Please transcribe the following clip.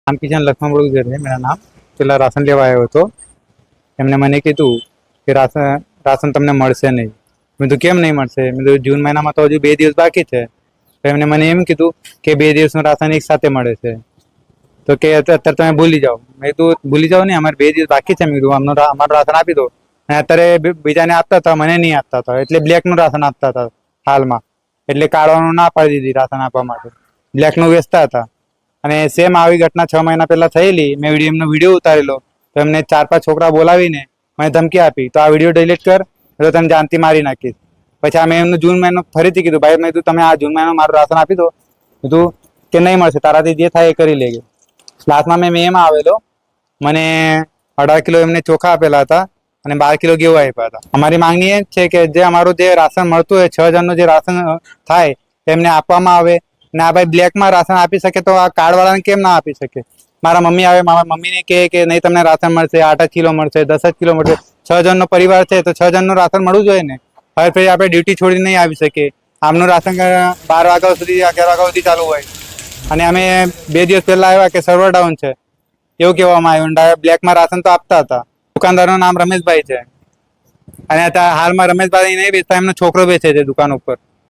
राम किशन लखमा बड़ोदर है मेरा नाम। પેલા રાશન લેવા આવ્યો હતો, એમને મને કીધું કે રાશન તમને મળશે નહીં. મેં તો કેમ નહીં મળશે? મેં તો જૂન મહિનામાં તો હજુ 2 દિવસ બાકી છે. તો એમને મને એમ કીધું કે 2 દિવસનું રાશન એક સાથે મળે છે, તો કે અત્યારે તમે ભૂલી જાઓ. મેં કીધું ભૂલી જાઓ નહીં, અમારે 2 દિવસ બાકી છે. મેં કીધું અમારું રાશન આપી દો. અને અત્યારે બીજાને આપતા હતા, મને નહીં આપતા હતા, એટલે બ્લેકનું રાશન આપતા હતા હાલમાં. એટલે કાળવાનું ના પાડી દીધી રાશન આપવા માટે, બ્લેકનું વેચતા હતા. અને સેમ આવી ઘટના 6 મહિના પહેલા થયેલી. મેં એમનો વિડીયો ઉતારેલો, તો એમને 4-5 છોકરા બોલાવીને મને ધમકી આપી, તો આ વિડીયો ડિલીટ કર, તો તને જાનથી મારી નાખીશ. પછી અમે એમનું જૂન મહિનો ફરીથી કીધું, ભાઈ મેં કીધું તમે આ જૂન મહિનો મારું રાશન આપી દો. કીધું કે નહીં મળશે, તારાથી જે થાય એ કરી લેજે. લાસ્ટમાં મેં એમાં આવેલો, મને 18 કિલો એમને ચોખા આપેલા હતા અને 12 કિલો ઘેઉ આપ્યા હતા. અમારી માંગણી એ છે કે જે અમારું જે રાશન મળતું હોય, 6 જણનું જે રાશન થાય તેમને આપવામાં આવે. ને આ ભાઈ બ્લેકમાં રાશન આપી શકે તો આ કાર્ડવાળાને કેમ ના આપી શકે? મારા મમ્મી આવે, મારા મમ્મીને કહે કે નહીં તમને રાશન મળશે, 8 જ કિલો મળશે, 10 જ કિલો મળશે. 6 જણનો પરિવાર છે તો 6 જણનું રાશન મળવું જોઈએ ને. હવે પછી આપણે ડ્યુટી છોડી નહીં આવી શકીએ. આમનું રાશન 12 વાગ્યા સુધી 11 વાગ્યા સુધી ચાલુ હોય. અને અમે 2 દિવસ પહેલા આવ્યા કે સર્વર ડાઉન છે એવું કહેવામાં આવ્યું. બ્લેકમાં રાશન તો આપતા હતા. દુકાનદારનું નામ રમેશભાઈ છે, અને હાલમાં રમેશભાઈ નહીં વેચતા, એમનો છોકરો વેચે છે દુકાન ઉપર.